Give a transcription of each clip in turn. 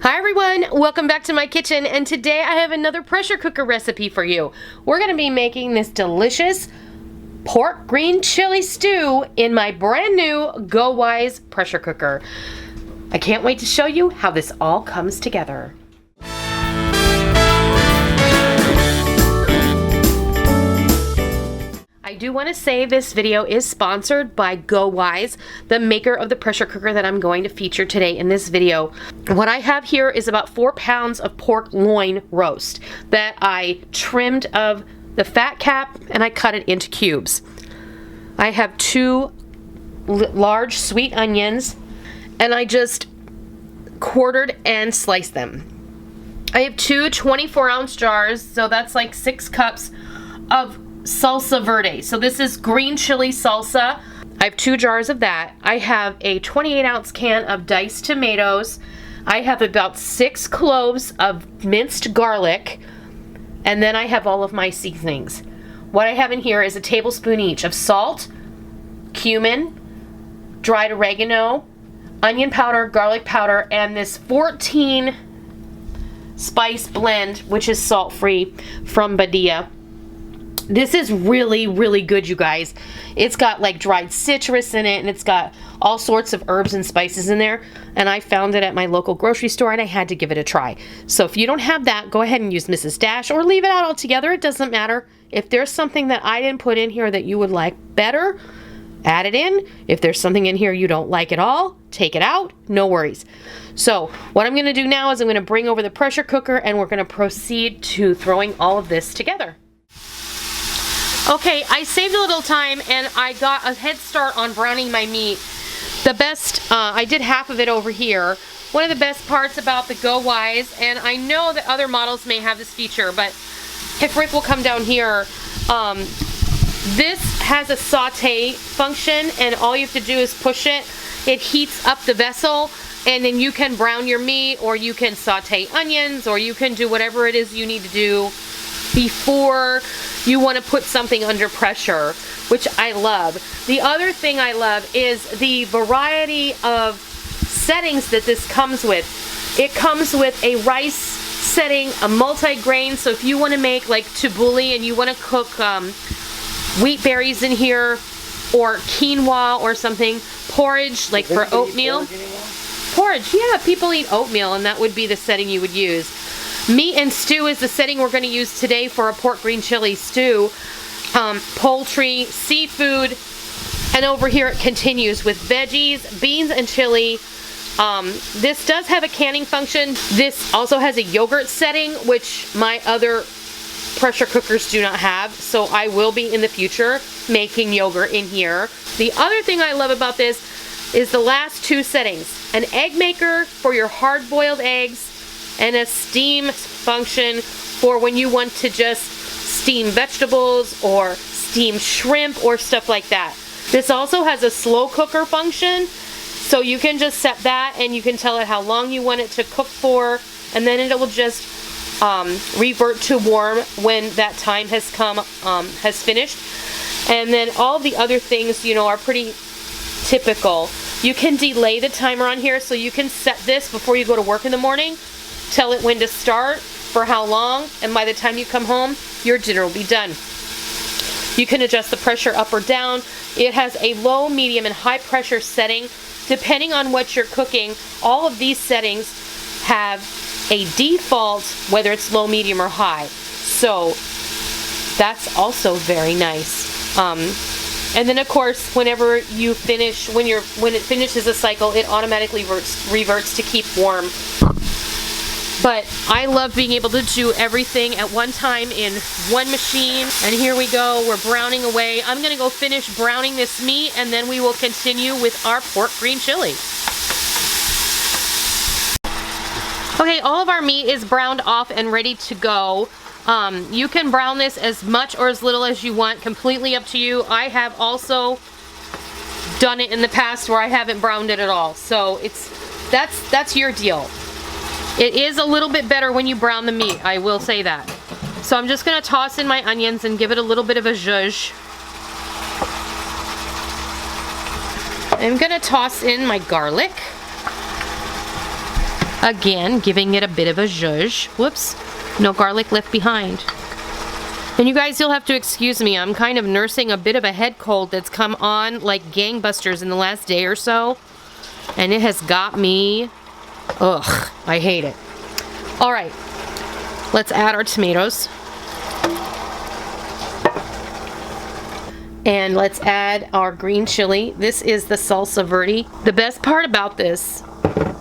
Hi everyone, welcome back to my kitchen, and today I have another pressure cooker recipe for you. We're going to be making this delicious pork green chili stew in my brand new GoWise pressure cooker. I can't wait to show you how this all comes together. I do want to say this video is sponsored by GoWise, the maker of the pressure cooker that I'm going to feature today in this video. What I have here is about 4 pounds of pork loin roast that I trimmed of the fat cap and I cut it into cubes. I have 2 large sweet onions and I just quartered and sliced them. I have 2 24-ounce jars, so that's like 6 cups of salsa verde. So this is green chili salsa. I have 2 jars of that. I have a 28-ounce can of diced tomatoes. I have about 6 cloves of minced garlic. And then I have all of my seasonings. What I have in here is a tablespoon each of salt, cumin, dried oregano, onion powder, garlic powder, and this 14 spice blend, which is salt-free from Badia. This is really, really good, you guys. It's got like dried citrus in it, and it's got all sorts of herbs and spices in there. And I found it at my local grocery store, and I had to give it a try. So if you don't have that, go ahead and use Mrs. Dash, or leave it out altogether. It doesn't matter. If there's something that I didn't put in here that you would like better, add it in. If there's something in here you don't like at all, take it out. No worries. So what I'm going to do now is I'm going to bring over the pressure cooker, and we're going to proceed to throwing all of this together. Okay, I saved a little time and I got a head start on browning my meat. I did half of it over here. One of the best parts about the GoWise, and I know that other models may have this feature, but if Rick will come down here, this has a saute function, and all you have to do is push it. It heats up the vessel, and then you can brown your meat, or you can saute onions, or you can do whatever it is you need to do before you want to put something under pressure, which I love. The other thing I love is the variety of settings that this comes with. It comes with a rice setting, a multi-grain, so if you want to make like tabbouleh and you want to cook wheat berries in here, or quinoa or something, porridge, like for oatmeal. Porridge, yeah, people eat oatmeal, and that would be the setting you would use. Meat and stew is the setting we're going to use today for a pork green chili stew. Poultry, seafood, and over here it continues with veggies, beans, and chili. This does have a canning function. This also has a yogurt setting, which my other pressure cookers do not have, so I will be in the future making yogurt in here. The other thing I love about this is the last 2 settings. An egg maker for your hard-boiled eggs, and a steam function for when you want to just steam vegetables or steam shrimp or stuff like that. This also has a slow cooker function, so you can just set that and you can tell it how long you want it to cook for, and then it will just revert to warm when that time has finished. And then all the other things, you know, are pretty typical. You can delay the timer on here, so you can set this before you go to work in the morning. Tell it when to start, for how long, and by the time you come home, your dinner will be done. You can adjust the pressure up or down. It has a low, medium, and high pressure setting. Depending on what you're cooking, all of these settings have a default, whether it's low, medium, or high. So that's also very nice. And then of course, whenever you finish, when it finishes a cycle, it automatically reverts to keep warm. But I love being able to do everything at one time in one machine. And here we go, we're browning away. I'm gonna go finish browning this meat, and then we will continue with our pork green chili. Okay, all of our meat is browned off and ready to go. You can brown this as much or as little as you want, completely up to you. I have also done it in the past where I haven't browned it at all. So that's your deal. It is a little bit better when you brown the meat, I will say that. So I'm just going to toss in my onions and give it a little bit of a zhuzh. I'm going to toss in my garlic. Again, giving it a bit of a zhuzh. Whoops, no garlic left behind. And you guys, you'll have to excuse me. I'm kind of nursing a bit of a head cold that's come on like gangbusters in the last day or so. And it has got me, ugh, I hate it. All right, let's add our tomatoes. And let's add our green chili. This is the salsa verde. The best part about this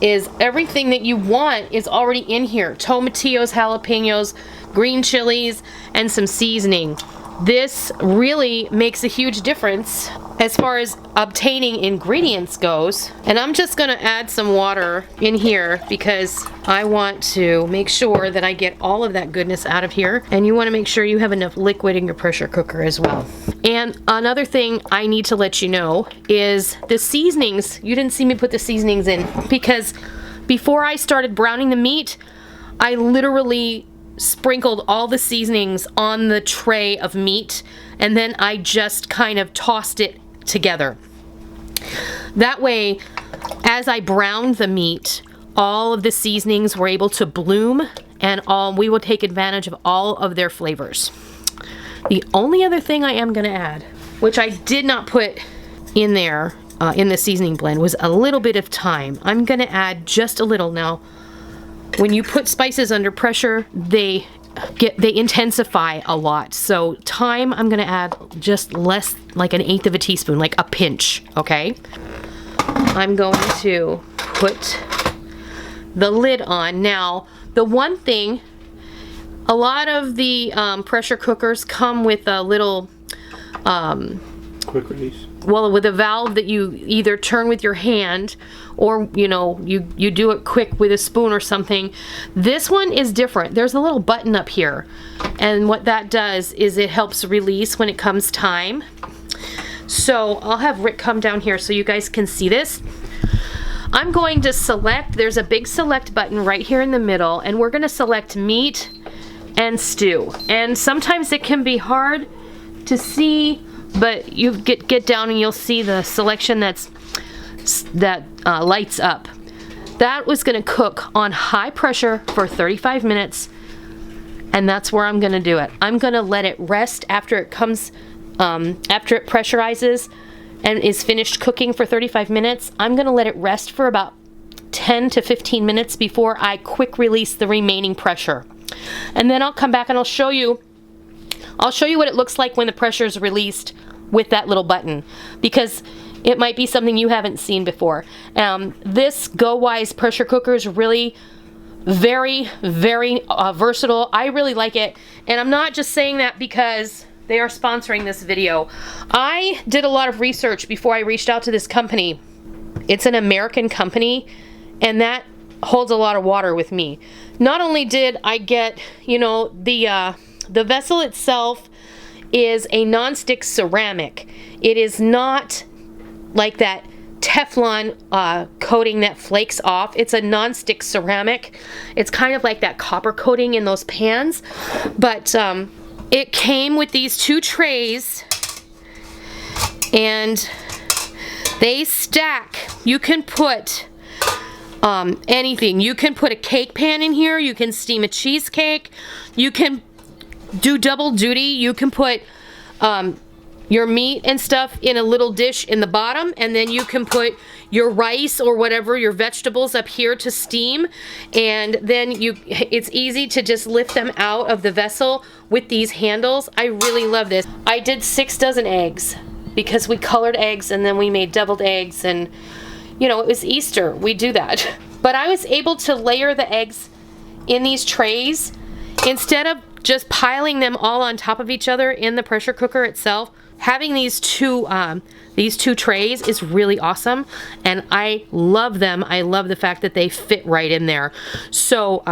is everything that you want is already in here. Tomatillos, jalapenos, green chilies, and some seasoning. This really makes a huge difference as far as obtaining ingredients goes. And I'm just gonna add some water in here because I want to make sure that I get all of that goodness out of here. And you wanna make sure you have enough liquid in your pressure cooker as well. And another thing I need to let you know is the seasonings. You didn't see me put the seasonings in because before I started browning the meat, I literally sprinkled all the seasonings on the tray of meat, and then I just kind of tossed it together. That way, as I browned the meat, all of the seasonings were able to bloom, and we will take advantage of all of their flavors. The only other thing I am going to add, which I did not put in there in the seasoning blend, was a little bit of thyme. I'm going to add just a little. Now, when you put spices under pressure, they intensify a lot. So thyme, I'm gonna add just less, like 1/8 of a teaspoon, like a pinch, okay? I'm going to put the lid on. Now, the one thing, a lot of the pressure cookers come with a little quick release. Well, with a valve that you either turn with your hand or, you know, you do it quick with a spoon or something. This one is different. There's a little button up here, and what that does is it helps release when it comes time. So I'll have Rick come down here so you guys can see this. I'm going to select, there's a big select button right here in the middle, and we're going to select meat and stew. And sometimes it can be hard to see, but you get down and you'll see the selection that lights up. That was going to cook on high pressure for 35 minutes, and that's where I'm going to do it. I'm going to let it rest after it comes, after it pressurizes and is finished cooking for 35 minutes. I'm going to let it rest for about 10 to 15 minutes before I quick release the remaining pressure. And then I'll come back and I'll show you what it looks like when the pressure is released with that little button, because it might be something you haven't seen before. This GoWise pressure cooker is really very, very versatile. I really like it, and I'm not just saying that because they are sponsoring this video. I did a lot of research before I reached out to this company. It's an American company, and that holds a lot of water with me. Not only did I get, you know, the vessel itself is a non-stick ceramic. It is not like that Teflon coating that flakes off. It's a non-stick ceramic. It's kind of like that copper coating in those pans. But it came with these two trays, and they stack. You can put anything. You can put a cake pan in here. You can steam a cheesecake. You can do double duty. You can put your meat and stuff in a little dish in the bottom, and then you can put your rice or whatever, your vegetables up here to steam, and then it's easy to just lift them out of the vessel with these handles. I really love this. I did 6 dozen eggs because we colored eggs and then we made deviled eggs, and you know, it was Easter. We do that. But I was able to layer the eggs in these trays instead of just piling them all on top of each other in the pressure cooker itself. Having these two trays is really awesome, and I love them. I love the fact that they fit right in there. So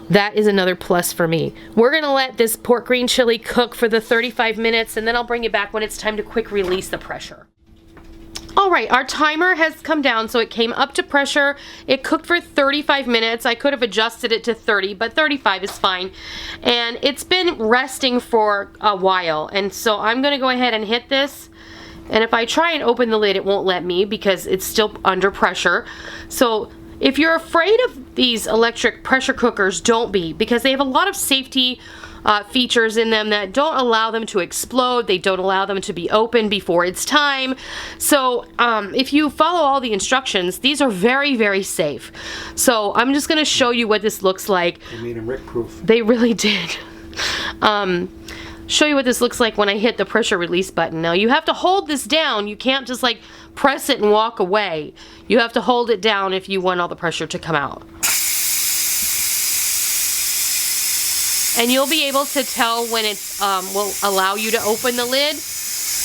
that is another plus for me. We're gonna let this pork green chili cook for the 35 minutes, and then I'll bring it back when it's time to quick release the pressure. All right, our timer has come down, so it came up to pressure. It cooked for 35 minutes. I could have adjusted it to 30, but 35 is fine. And it's been resting for a while, and so I'm gonna go ahead and hit this. And if I try and open the lid, it won't let me because it's still under pressure. So If you're afraid of these electric pressure cookers, don't be, because they have a lot of safety features in them that don't allow them to explode. They don't allow them to be open before it's time. So if you follow all the instructions, these are very, very safe. So I'm just going to show you what this looks like. They made them Rick-proof. They really did. Show you what this looks like when I hit the pressure release button. Now you have to hold this down. You can't just like press it and walk away. You have to hold it down if you want all the pressure to come out. And you'll be able to tell when it will allow you to open the lid,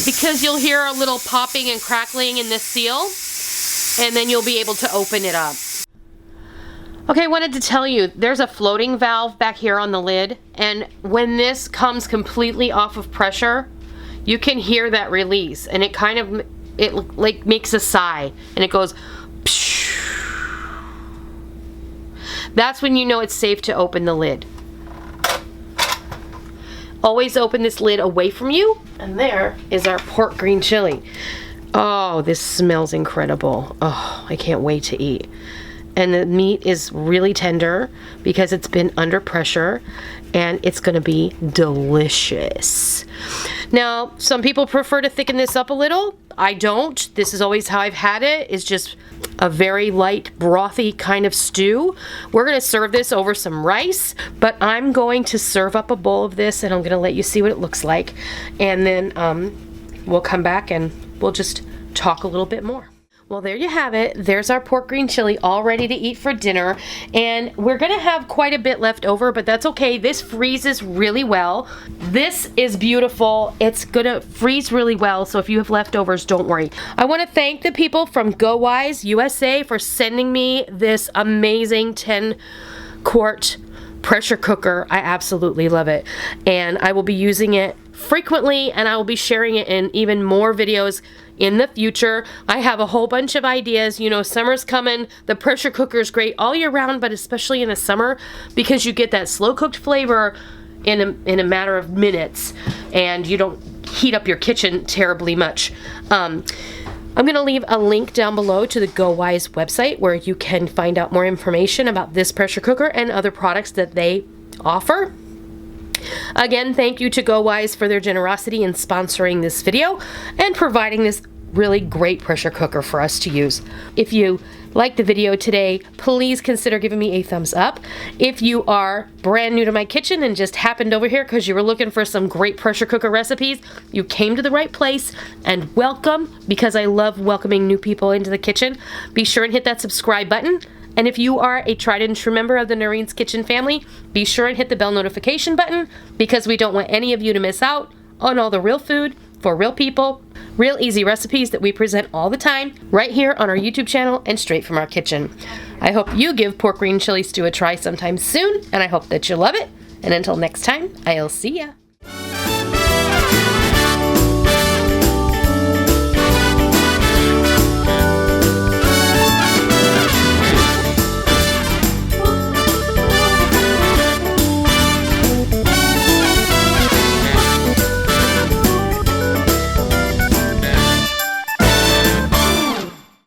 because you'll hear a little popping and crackling in this seal, and then you'll be able to open it up. Okay, I wanted to tell you, there's a floating valve back here on the lid, and when this comes completely off of pressure, you can hear that release, and it like makes a sigh, and it goes pshh. That's when you know it's safe to open the lid. Always open this lid away from you, and there is our pork green chili. Oh, this smells incredible. Oh, I can't wait to eat. And the meat is really tender because it's been under pressure, and it's gonna be delicious. Now, some people prefer to thicken this up a little. I don't. This is always how I've had it. It's just a very light, brothy kind of stew. We're gonna serve this over some rice, but I'm going to serve up a bowl of this, and I'm gonna let you see what it looks like. And then we'll come back and we'll just talk a little bit more. Well, there you have it. There's our pork green chili all ready to eat for dinner, and we're gonna have quite a bit left over, but that's okay. This freezes really well. This is beautiful. It's gonna freeze really well, so if you have leftovers, don't worry. I want to thank the people from GoWiseUSA for sending me this amazing 10-quart pressure cooker. I absolutely love it, and I will be using it frequently, and I will be sharing it in even more videos in the future. I have a whole bunch of ideas. You know, summer's coming. The pressure cooker is great all year round, but especially in the summer, because you get that slow cooked flavor in a matter of minutes, and you don't heat up your kitchen terribly much. I'm going to leave a link down below to the GoWise website where you can find out more information about this pressure cooker and other products that they offer. Again, thank you to GoWise for their generosity in sponsoring this video and providing this really great pressure cooker for us to use. If you liked the video today, please consider giving me a thumbs up. If you are brand new to my kitchen and just happened over here because you were looking for some great pressure cooker recipes, you came to the right place, and welcome, because I love welcoming new people into the kitchen. Be sure and hit that subscribe button. And if you are a tried and true member of the Noreen's Kitchen family, be sure and hit the bell notification button, because we don't want any of you to miss out on all the real food for real people, real easy recipes that we present all the time right here on our YouTube channel and straight from our kitchen. I hope you give pork green chili stew a try sometime soon, and I hope that you love it. And until next time, I'll see ya.